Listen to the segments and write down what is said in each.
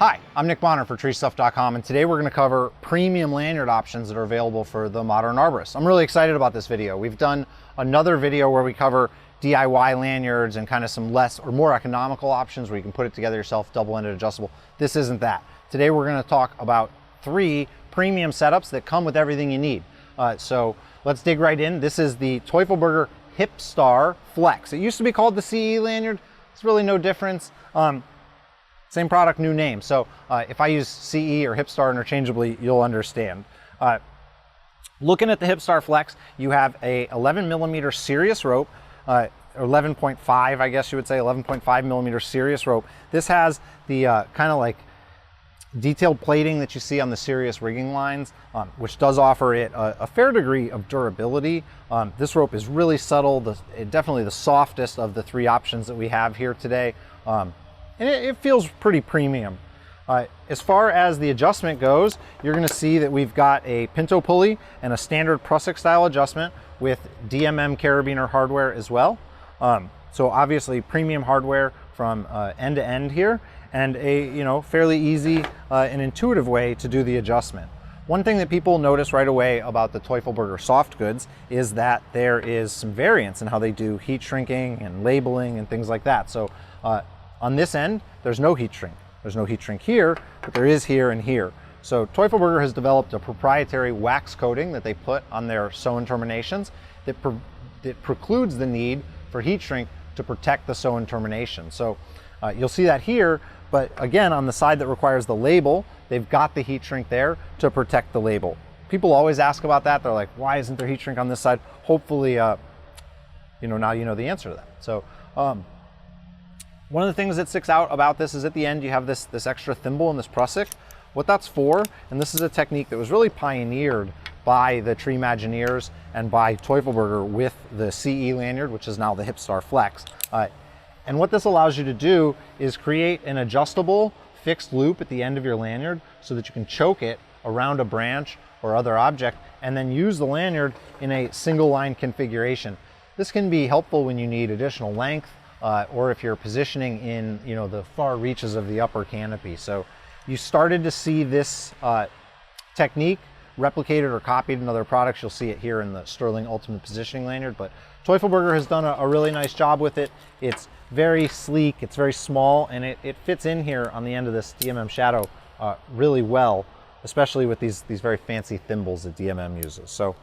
Hi, I'm Nick Bonner for TreeStuff.com, and today we're going to cover premium lanyard options that are available for the modern arborist. I'm really excited about this video. We've done another video where we cover DIY lanyards and kind of some less or more economical options where you can put it together yourself, double-ended adjustable. This isn't that. Today we're going to talk about 3 premium setups that come with everything you need. So let's dig right in. This is the Teufelberger Hipstar Flex. It used to be called the CE lanyard. It's really no difference. Same product, new name. So if I use CE or Hipstar interchangeably, you'll understand. Looking at the Hipstar Flex, you have a 11 millimeter serious rope, or 11.5, I guess you would say, 11.5 millimeter serious rope. This has the kind of like detailed plating that you see on the serious rigging lines, which does offer it a fair degree of durability. This rope is really subtle, definitely the softest of the 3 options that we have here today. And it feels pretty premium. As far as the adjustment goes, you're going to see that we've got a pinto pulley and a standard Prusik style adjustment with DMM carabiner hardware as well. So obviously premium hardware from end to end here, and a fairly easy and intuitive way to do the adjustment. One thing that people notice right away about the Teufelberger soft goods is that there is some variance in how they do heat shrinking and labeling and things like that. So on this end, there's no heat shrink. There's no heat shrink here, but there is here and here. So Teufelberger has developed a proprietary wax coating that they put on their sewn terminations that precludes the need for heat shrink to protect the sewn termination. So you'll see that here, but again, on the side that requires the label, they've got the heat shrink there to protect the label. People always ask about that. They're like, why isn't there heat shrink on this side? Hopefully, now you know the answer to that. So one of the things that sticks out about this is at the end you have this extra thimble and this Prusik. What that's for, and this is a technique that was really pioneered by the Treemagineers and by Teufelberger with the CE lanyard, which is now the Hipstar Flex. And what this allows you to do is create an adjustable fixed loop at the end of your lanyard so that you can choke it around a branch or other object and then use the lanyard in a single line configuration. This can be helpful when you need additional length, or if you're positioning in the far reaches of the upper canopy. So you started to see this technique replicated or copied in other products. You'll see it here in the Sterling Ultimate Positioning Lanyard, but Teufelberger has done a really nice job with it. It's very sleek, it's very small, and it fits in here on the end of this DMM shadow really well, especially with these very fancy thimbles that DMM uses. So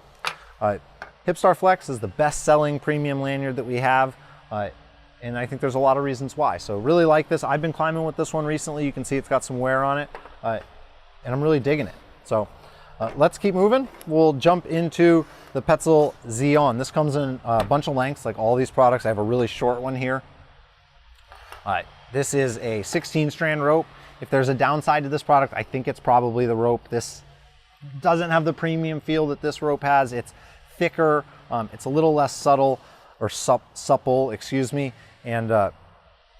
Hipstar Flex is the best-selling premium lanyard that we have. And I think there's a lot of reasons why. So really like this. I've been climbing with this one recently. You can see it's got some wear on it, and I'm really digging it. So let's keep moving. We'll jump into the Petzl Zillon. This comes in a bunch of lengths, like all these products. I have a really short one here. This is a 16-strand rope. If there's a downside to this product, I think it's probably the rope. This doesn't have the premium feel that this rope has. It's thicker. It's a little less subtle, or supple, excuse me. And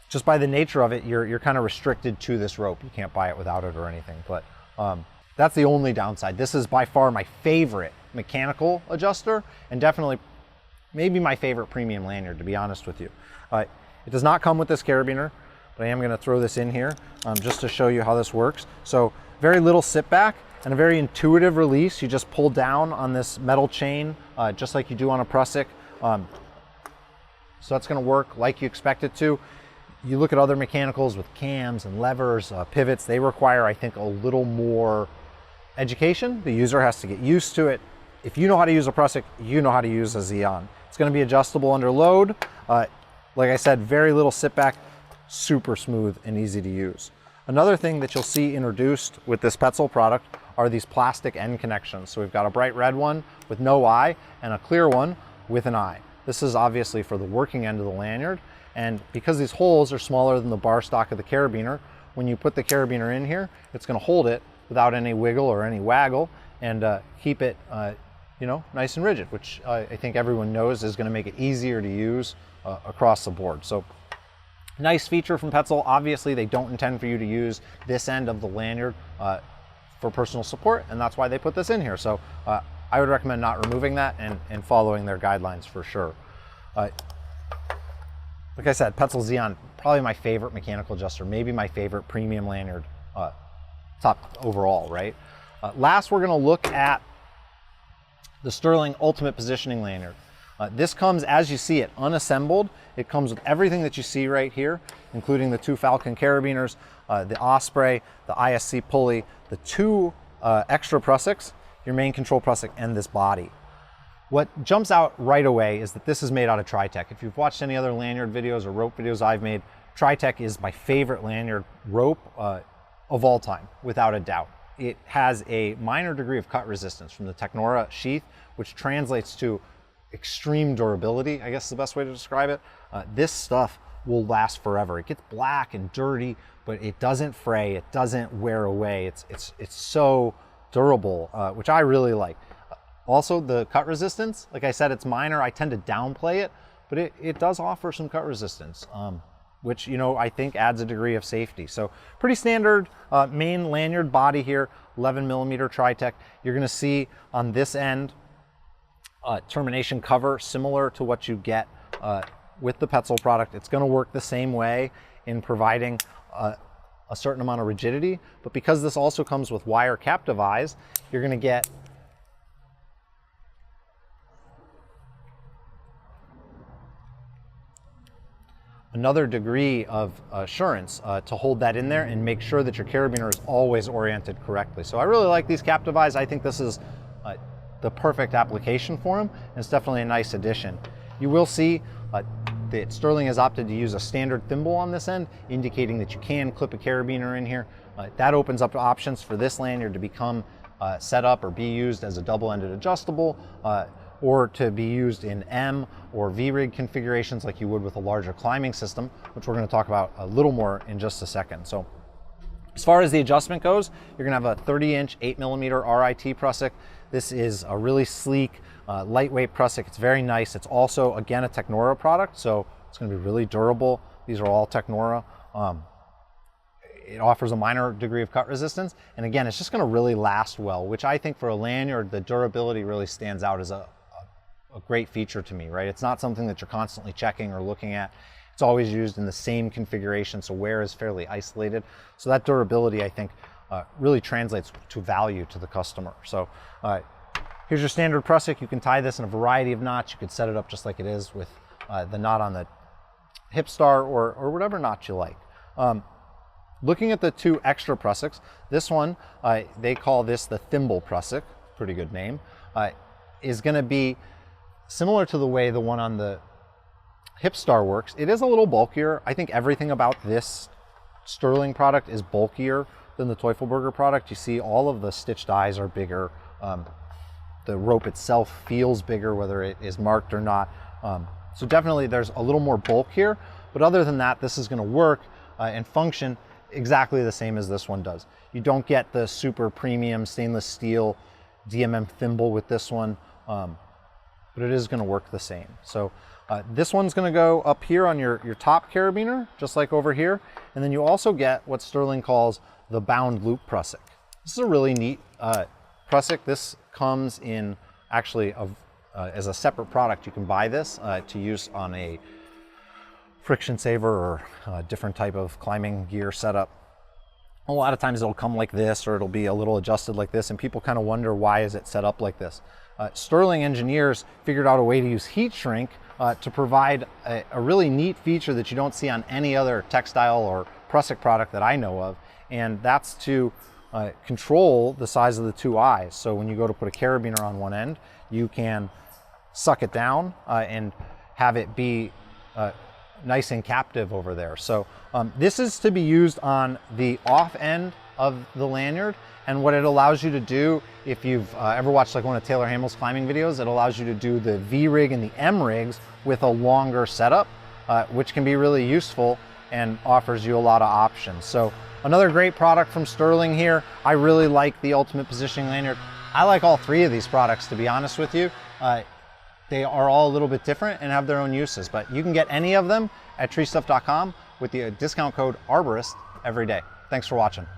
just by the nature of it, you're kind of restricted to this rope. You can't buy it without it or anything, but that's the only downside. This is by far my favorite mechanical adjuster, and definitely maybe my favorite premium lanyard, to be honest with you. It does not come with this carabiner, but I am gonna throw this in here just to show you how this works. So very little sit back and a very intuitive release. You just pull down on this metal chain, just like you do on a Prusik. So that's going to work like you expect it to. You look at other mechanicals with cams and levers, pivots, they require, I think, a little more education. The user has to get used to it. If you know how to use a Prusik, you know how to use a Zillon. It's going to be adjustable under load. Like I said, very little sit back, super smooth and easy to use. Another thing that you'll see introduced with this Petzl product are these plastic end connections. So we've got a bright red one with no eye and a clear one with an eye. This is obviously for the working end of the lanyard, and because these holes are smaller than the bar stock of the carabiner, when you put the carabiner in here, it's going to hold it without any wiggle or any waggle, and keep it nice and rigid, which I think everyone knows is going to make it easier to use across the board. So nice feature from Petzl. Obviously they don't intend for you to use this end of the lanyard for personal support, and that's why they put this in here. So I would recommend not removing that and following their guidelines for sure. Like I said, Petzl Zillon, probably my favorite mechanical adjuster, maybe my favorite premium lanyard top overall, right? Last, we're going to look at the Sterling Ultimate Positioning Lanyard. This comes, as you see it, unassembled. It comes with everything that you see right here, including the 2 Falcon carabiners, the Osprey, the ISC pulley, the 2 extra prusiks, your main control prusik, and this body. What jumps out right away is that this is made out of Tri-Tech. If you've watched any other lanyard videos or rope videos I've made, Tri-Tech is my favorite lanyard rope of all time, without a doubt. It has a minor degree of cut resistance from the Technora sheath, which translates to extreme durability, I guess is the best way to describe it. This stuff will last forever. It gets black and dirty, but it doesn't fray, it doesn't wear away. It's so durable, which I really like. Also, the cut resistance, like I said, it's minor. I tend to downplay it, but it does offer some cut resistance, which, you know, I think adds a degree of safety. So pretty standard main lanyard body here, 11mm Tri-Tech. You're gonna see on this end termination cover similar to what you get with the Petzl product. It's gonna work the same way in providing a certain amount of rigidity, but because this also comes with wire captive eyes, you're gonna get another degree of assurance to hold that in there and make sure that your carabiner is always oriented correctly. So I really like these captive eyes. I think this is the perfect application for them, and it's definitely a nice addition. You will see that Sterling has opted to use a standard thimble on this end, indicating that you can clip a carabiner in here. That opens up options for this lanyard to become set up or be used as a double-ended adjustable, or to be used in M or V-rig configurations like you would with a larger climbing system, which we're going to talk about a little more in just a second. So as far as the adjustment goes, you're going to have a 30-inch 8mm RIT prusik. This is a really sleek, lightweight prusik. It's very nice. It's also, again, a Technora product, so it's going to be really durable. These are all Technora. It offers a minor degree of cut resistance, and again, it's just going to really last well, which I think for a lanyard, the durability really stands out as a great feature to me, right? It's not something that you're constantly checking or looking at. It's always used in the same configuration, so wear is fairly isolated. So that durability, I think, really translates to value to the customer. So here's your standard prusik. You can tie this in a variety of knots. You could set it up just like it is with the knot on the Hipstar or whatever knot you like. Looking at the 2 extra prusiks, this one, they call this the thimble prusik, pretty good name, is going to be similar to the way the one on the Hipstar works. It is a little bulkier. I think everything about this Sterling product is bulkier than the Teufelberger product. You see all of the stitched eyes are bigger. The rope itself feels bigger, whether it is marked or not. So definitely there's a little more bulk here, but other than that, this is going to work and function exactly the same as this one does. You don't get the super premium stainless steel DMM thimble with this one, but it is going to work the same. So this one's going to go up here on your top carabiner, just like over here, and then you also get what Sterling calls the bound loop prusik. This is a really neat prusik. This comes in actually as a separate product. You can buy this to use on a friction saver or a different type of climbing gear setup. A lot of times it'll come like this, or it'll be a little adjusted like this, and people kind of wonder, why is it set up like this? Sterling engineers figured out a way to use heat shrink to provide a really neat feature that you don't see on any other textile or prusik product that I know of, and that's to control the size of the 2 eyes. So when you go to put a carabiner on one end, you can suck it down and have it be nice and captive over there. So this is to be used on the off end of the lanyard, and what it allows you to do, if you've ever watched like one of Taylor Hamill's climbing videos, it allows you to do the V-rig and the M-rigs with a longer setup, which can be really useful and offers you a lot of options. So another great product from Sterling here. I really like the Ultimate Positioning Lanyard. I like all 3 of these products, to be honest with you. They are all a little bit different and have their own uses, but you can get any of them at TreeStuff.com with the discount code Arborist every day. Thanks for watching.